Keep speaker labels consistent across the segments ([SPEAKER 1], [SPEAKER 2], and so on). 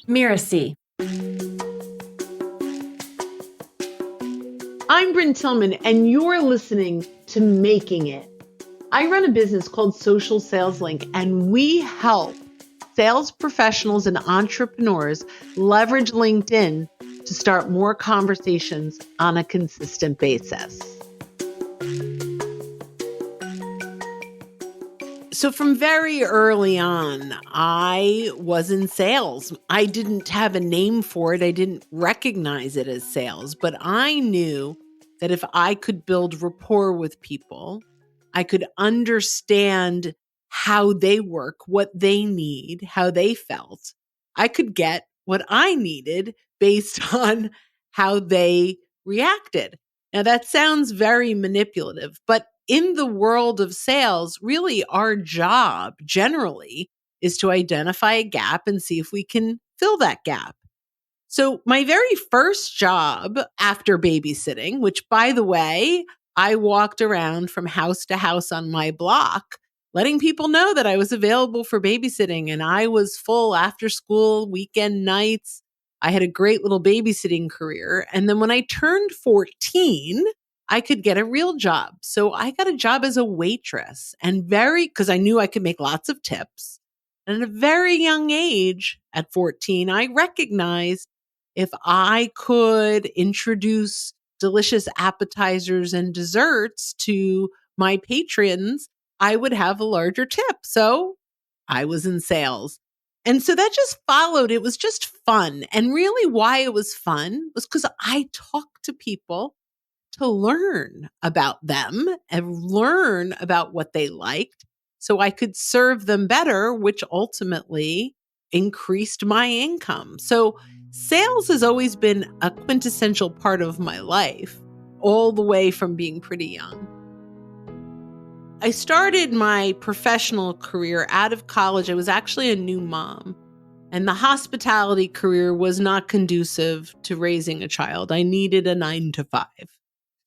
[SPEAKER 1] Mirasee.
[SPEAKER 2] I'm Brynne Tillman, and you're listening to Making It. I run a business called Social Sales Link, and we help sales professionals and entrepreneurs leverage LinkedIn to start more conversations on a consistent basis. So from very early on, I was in sales. I didn't have a name for it. I didn't recognize it as sales, but I knew that if I could build rapport with people, I could understand how they work, what they need, how they felt. I could get what I needed based on how they reacted. Now that sounds very manipulative, but in the world of sales, really our job generally is to identify a gap and see if we can fill that gap. So my very first job after babysitting, which by the way, I walked around from house to house on my block, letting people know that I was available for babysitting, and I was full after school, weekend nights. I had a great little babysitting career. And then when I turned 14, I could get a real job. So I got a job as a waitress, and because I knew I could make lots of tips. And at a very young age, at 14, I recognized if I could introduce delicious appetizers and desserts to my patrons, I would have a larger tip. So I was in sales. And so that just followed. It was just fun. And really why it was fun was because I talked to people to learn about them and learn about what they liked so I could serve them better, which ultimately increased my income. So sales has always been a quintessential part of my life, all the way from being pretty young. I started my professional career out of college. I was actually a new mom, and the hospitality career was not conducive to raising a child. I needed a 9-to-5.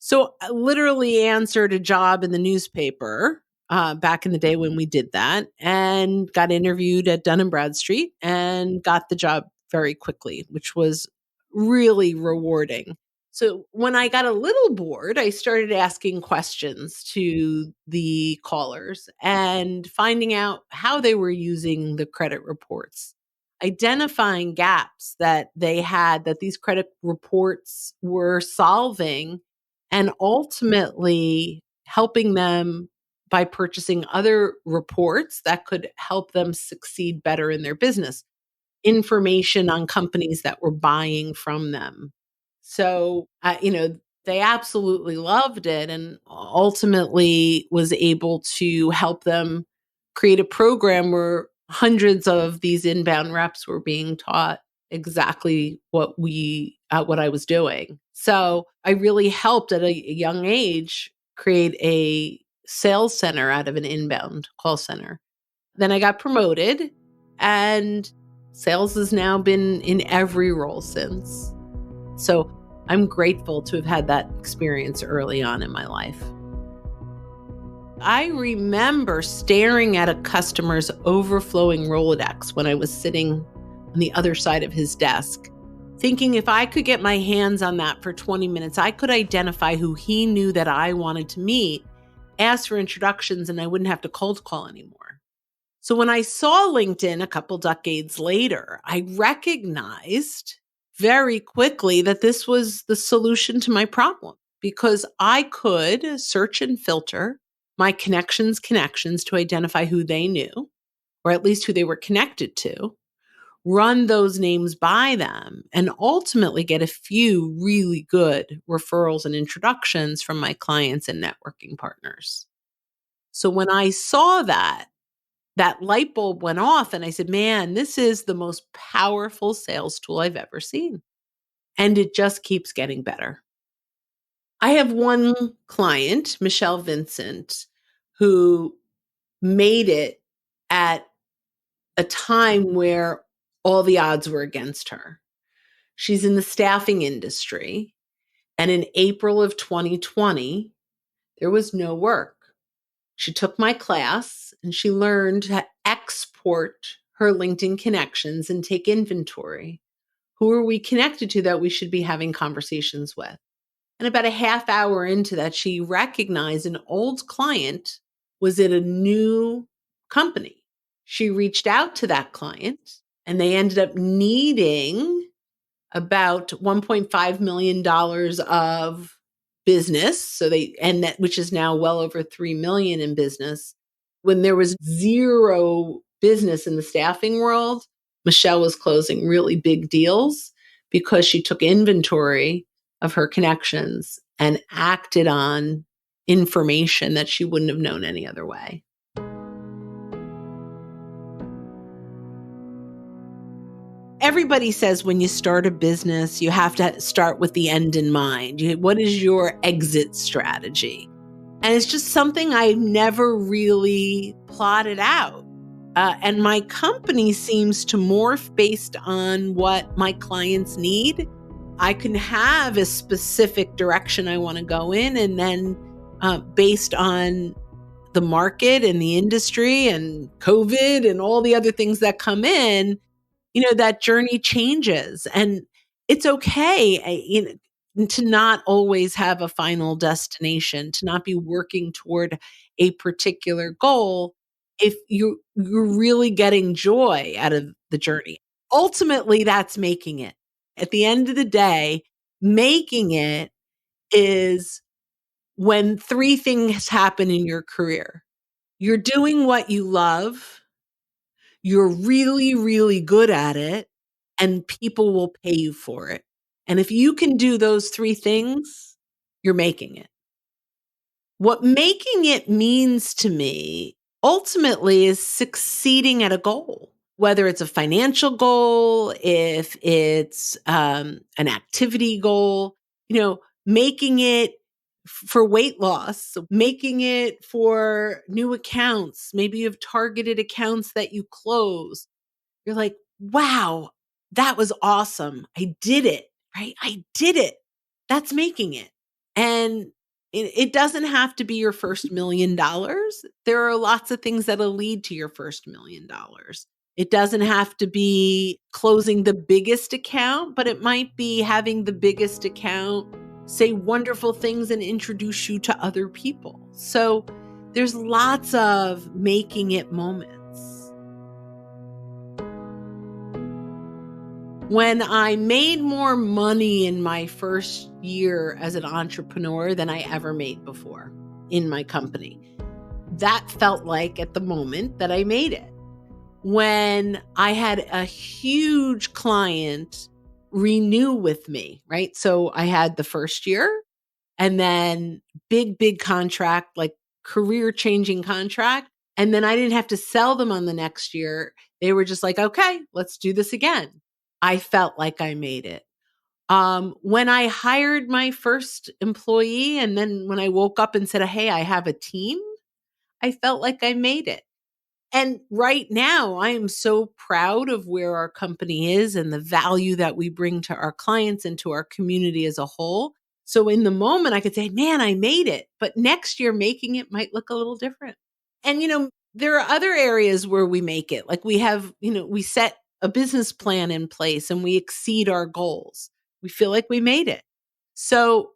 [SPEAKER 2] So I literally answered a job in the newspaper back in the day when we did that, and got interviewed at Dun & Bradstreet and got the job very quickly, which was really rewarding. So when I got a little bored, I started asking questions to the callers and finding out how they were using the credit reports, identifying gaps that they had that these credit reports were solving, and ultimately helping them by purchasing other reports that could help them succeed better in their business, information on companies that were buying from them. So, they absolutely loved it, and ultimately was able to help them create a program where hundreds of these inbound reps were being taught exactly what I was doing. So I really helped at a young age create a sales center out of an inbound call center. Then I got promoted, and sales has now been in every role since. So I'm grateful to have had that experience early on in my life. I remember staring at a customer's overflowing Rolodex when I was sitting on the other side of his desk, thinking if I could get my hands on that for 20 minutes, I could identify who he knew that I wanted to meet, ask for introductions, and I wouldn't have to cold call anymore. So when I saw LinkedIn a couple decades later, I recognized very quickly that this was the solution to my problem, because I could search and filter my connections to identify who they knew, or at least who they were connected to, run those names by them, and ultimately get a few really good referrals and introductions from my clients and networking partners. So when I saw that light bulb went off, and I said, man, this is the most powerful sales tool I've ever seen. And it just keeps getting better. I have one client, Michelle Vincent, who made it at a time where all the odds were against her. She's in the staffing industry, and in April of 2020, there was no work. She took my class and she learned to export her LinkedIn connections and take inventory. Who are we connected to that we should be having conversations with? And about a half hour into that, she recognized an old client was at a new company. She reached out to that client and they ended up needing about $1.5 million of business. Which is now well over 3 million in business. When there was zero business in the staffing world, Michelle was closing really big deals because she took inventory of her connections and acted on information that she wouldn't have known any other way. Everybody says when you start a business, you have to start with the end in mind. What is your exit strategy? And it's just something I never really plotted out. And my company seems to morph based on what my clients need. I can have a specific direction I want to go in, and then based on the market and the industry and COVID and all the other things that come in, that journey changes. And it's okay to not always have a final destination, to not be working toward a particular goal if you're really getting joy out of the journey. Ultimately, that's making it. At the end of the day, making it is when three things happen in your career. You're doing what you love, you're really, really good at it, and people will pay you for it. And if you can do those three things, you're making it. What making it means to me ultimately is succeeding at a goal, whether it's a financial goal, if it's an activity goal, making it for weight loss, making it for new accounts. Maybe you have targeted accounts that you close. You're like, wow, that was awesome. I did it, right? I did it. That's making it. And it doesn't have to be your first $1 million. There are lots of things that'll lead to your first $1 million. It doesn't have to be closing the biggest account, but it might be having the biggest account say wonderful things and introduce you to other people. So there's lots of making it moments. When I made more money in my first year as an entrepreneur than I ever made before in my company, that felt like at the moment that I made it. When I had a huge client renew with me, right? So I had the first year and then big contract, like career-changing contract. And then I didn't have to sell them on the next year. They were just like, okay, let's do this again. I felt like I made it. When I hired my first employee, and then when I woke up and said, hey, I have a team, I felt like I made it. And right now, I am so proud of where our company is and the value that we bring to our clients and to our community as a whole. So in the moment, I could say, man, I made it. But next year, making it might look a little different. And, there are other areas where we make it. Like we have, we set a business plan in place and we exceed our goals. We feel like we made it. So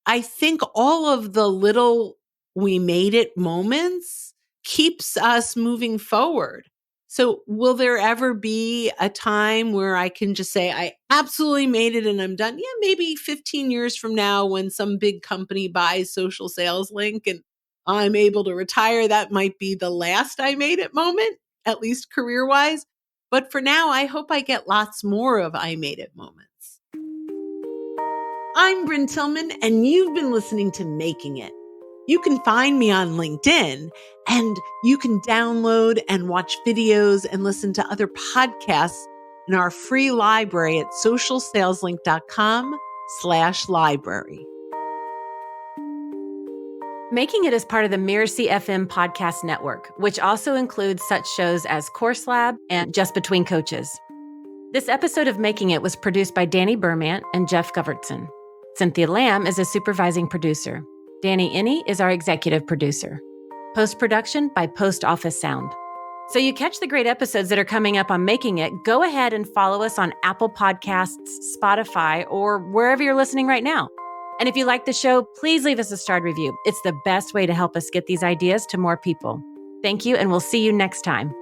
[SPEAKER 2] I think all of the little we made it moments keeps us moving forward. So will there ever be a time where I can just say, I absolutely made it and I'm done? Yeah, maybe 15 years from now when some big company buys Social Sales Link and I'm able to retire, that might be the last I made it moment, at least career-wise. But for now, I hope I get lots more of I made it moments. I'm Brynne Tillman, and you've been listening to Making It. You can find me on LinkedIn, and you can download and watch videos and listen to other podcasts in our free library at socialsaleslink.com/library.
[SPEAKER 1] Making It is part of the Mirasee FM podcast network, which also includes such shows as Course Lab and Just Between Coaches. This episode of Making It was produced by Danny Bermant and Geoff Govertsen. Cynthia Lamb is a supervising producer. Danny Inney is our executive producer. Post-production by Post Office Sound. So you catch the great episodes that are coming up on Making It, go ahead and follow us on Apple Podcasts, Spotify, or wherever you're listening right now. And if you like the show, please leave us a starred review. It's the best way to help us get these ideas to more people. Thank you, and we'll see you next time.